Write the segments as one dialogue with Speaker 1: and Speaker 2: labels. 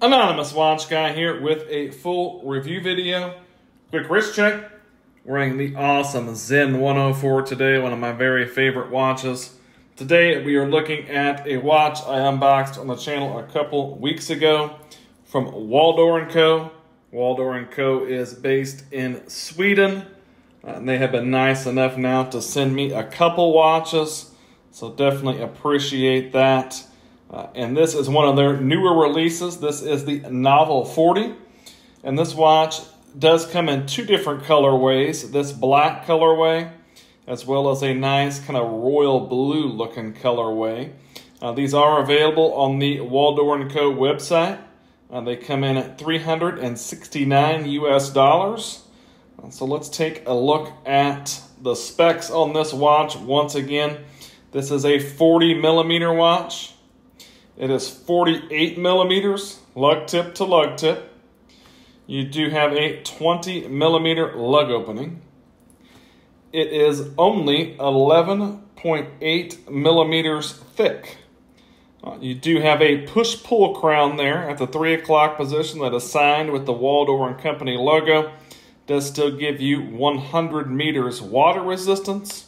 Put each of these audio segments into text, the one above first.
Speaker 1: Anonymous Watch Guy here with a full review video. Quick wrist check. Wearing the awesome Zen 104 today, one of my very favorite watches. Today we are looking at a watch I unboxed on the channel a couple weeks ago from Waldor Co. Waldor Co is based in Sweden. And they have been nice enough now to send me a couple watches, so definitely appreciate that. And this is one of their newer releases. This is the Novel 40, and this watch does come in two different colorways. This black colorway, as well as a nice kind of royal blue looking colorway. These are available on the Waldor Co website. They come in at $369 US. So let's take a look at the specs on this watch. Once again, this is a 40 millimeter watch. It is 48 millimeters, lug tip to lug tip. You do have a 20 millimeter lug opening. It is only 11.8 millimeters thick. You do have a push-pull crown there at the 3 o'clock position that is signed with the Waldor & Company logo. Does still give you 100 meters water resistance.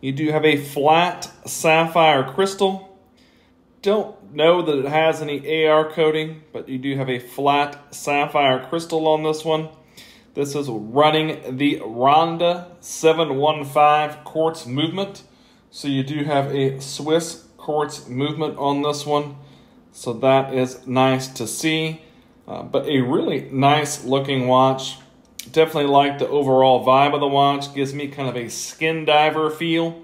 Speaker 1: You do have a flat sapphire crystal. Don't know that it has any AR coating, but you do have a flat sapphire crystal on this one. This is running the Ronda 715 quartz movement. So you do have a Swiss quartz movement on this one. So that is nice to see. But a really nice looking watch. Definitely like the overall vibe of the watch. Gives me kind of a skin diver feel.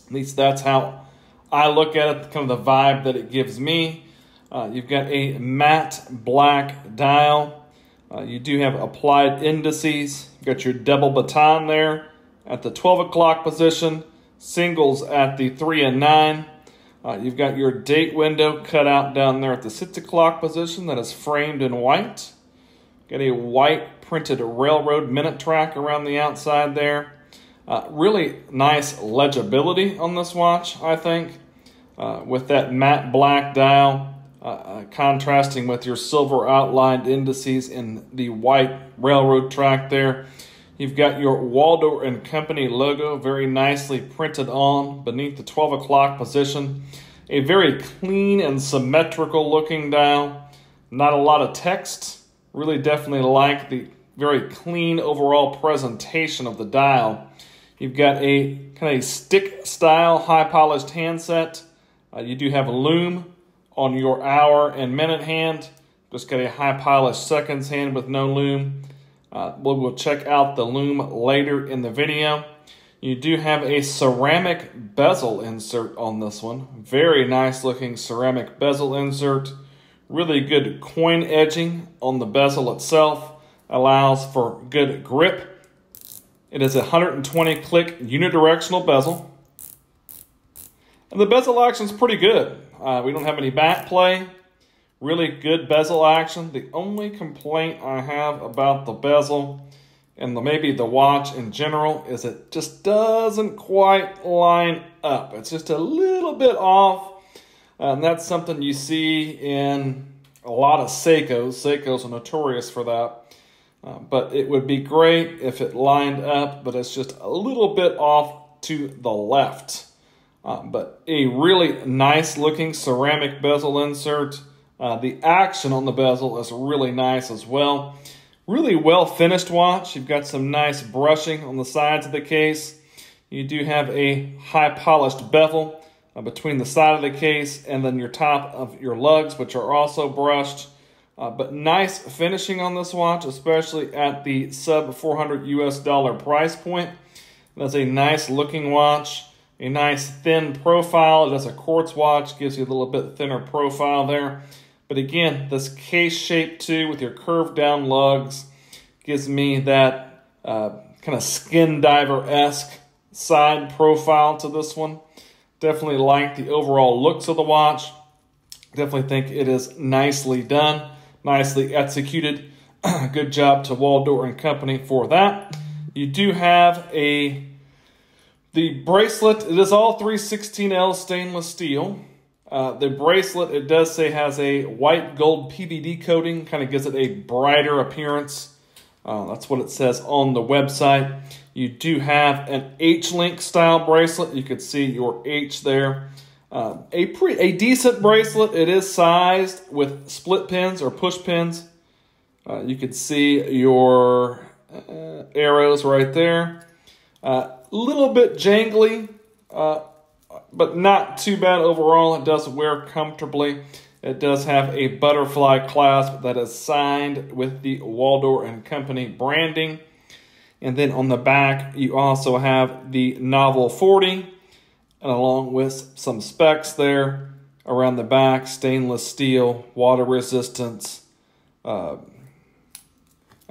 Speaker 1: At least that's how I look at it, kind of the vibe that it gives me. You've got a matte black dial. You do have applied indices. You've got your double baton there at the 12 o'clock position. Singles at the 3 and 9. You've got your date window cut out down there at the 6 o'clock position that is framed in white. Got a white printed railroad minute track around the outside there. Really nice legibility on this watch, I think, with that matte black dial contrasting with your silver outlined indices in the white railroad track there. You've got your Waldor & Company logo very nicely printed on beneath the 12 o'clock position. A very clean and symmetrical looking dial. Not a lot of text. Really definitely like the very clean overall presentation of the dial. You've got a kind of stick style high polished handset. You do have a Lume on your hour and minute hand. Just got a high polished seconds hand with no Lume. We'll check out the Lume later in the video. You do have a ceramic bezel insert on this one. Very nice looking ceramic bezel insert. Really good coin edging on the bezel itself. Allows for good grip. It is a 120 click unidirectional bezel. And the bezel action is pretty good. We don't have any back play. Really good bezel action. The only complaint I have about the bezel and maybe the watch in general is it just doesn't quite line up. It's just a little bit off. And that's something you see in a lot of Seikos. Seikos are notorious for that. But it would be great if it lined up, but it's just a little bit off to the left. But a really nice looking ceramic bezel insert. The action on the bezel is really nice as well. Really well finished watch. You've got some nice brushing on the sides of the case. You do have a high polished bevel between the side of the case and then your top of your lugs, which are also brushed. But nice finishing on this watch, especially at the sub $400 US price point. That's a nice looking watch, a nice thin profile. It is a quartz watch, gives you a little bit thinner profile there. But again, this case shape too with your curved down lugs gives me that kind of skin diver-esque side profile to this one. Definitely like the overall looks of the watch. Definitely think it is nicely done. Nicely executed. Good job to Waldor & Company for that. You do have the bracelet. It is all 316L stainless steel. The bracelet, it does say, has a white gold PVD coating, kind of gives it a brighter appearance. That's what it says on the website. You do have an H-link style bracelet. You can see your H there. A decent bracelet. It is sized with split pins or push pins. You can see your arrows right there. Little bit jangly, but not too bad overall. It does wear comfortably. It does have a butterfly clasp that is signed with the Waldor Co branding. And then on the back, you also have the Novel 40, and along with some specs there around the back, stainless steel, water resistance. I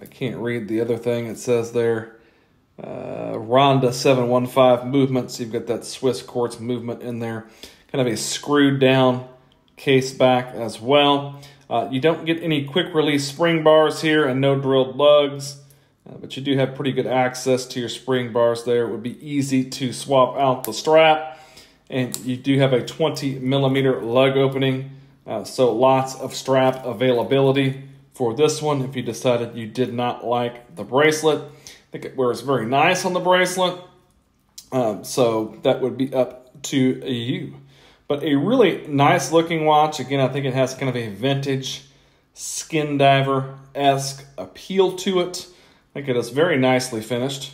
Speaker 1: can't read the other thing it says there. Ronda 715 movement, so you've got that Swiss quartz movement in there. Kind of a screwed down case back as well. You don't get any quick release spring bars here and no drilled lugs, but you do have pretty good access to your spring bars there. It would be easy to swap out the strap, and you do have a 20mm lug opening, so lots of strap availability for this one if you decided you did not like the bracelet. I think it wears very nice on the bracelet, so that would be up to you. But a really nice looking watch. Again, I think it has kind of a vintage skin diver-esque appeal to it. I think it is very nicely finished,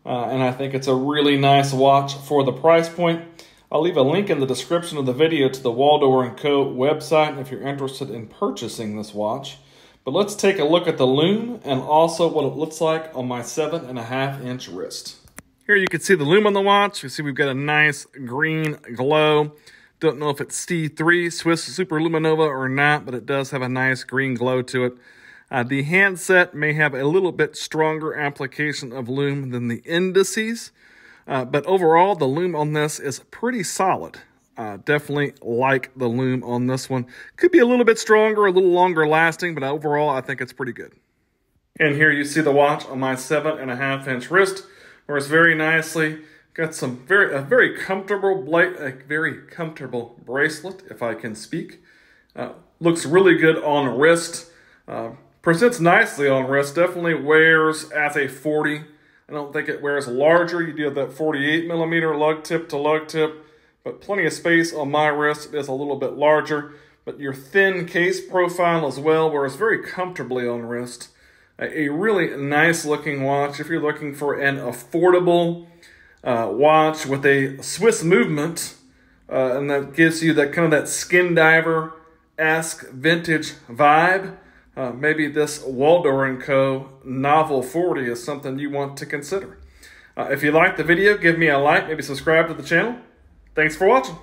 Speaker 1: and I think it's a really nice watch for the price point. I'll leave a link in the description of the video to the Waldor Co website if you're interested in purchasing this watch. But let's take a look at the Lume and also what it looks like on my 7.5-inch wrist. Here you can see the Lume on the watch. You see we've got a nice green glow. Don't know if it's C3 Swiss Superluminova or not, but it does have a nice green glow to it. The handset may have a little bit stronger application of Lume than the indices, but overall the Lume on this is pretty solid. Definitely like the Lume on this one. Could be a little bit stronger, a little longer lasting, but overall I think it's pretty good. And here you see the watch on my 7.5-inch wrist, where it's very nicely got some a very comfortable bracelet, if I can speak. Looks really good on wrist. Presents nicely on wrist. Definitely wears as a 40. I don't think it wears larger. You do have that 48mm lug tip to lug tip. But plenty of space on my wrist. It is a little bit larger, but your thin case profile as well, wears very comfortably on wrist. A really nice looking watch if you're looking for an affordable watch with a Swiss movement, and that gives you that kind of that skin diver-esque vintage vibe. Maybe this Waldor Co Novel 40 is something you want to consider. If you liked the video, give me a like, maybe subscribe to the channel. Thanks for watching.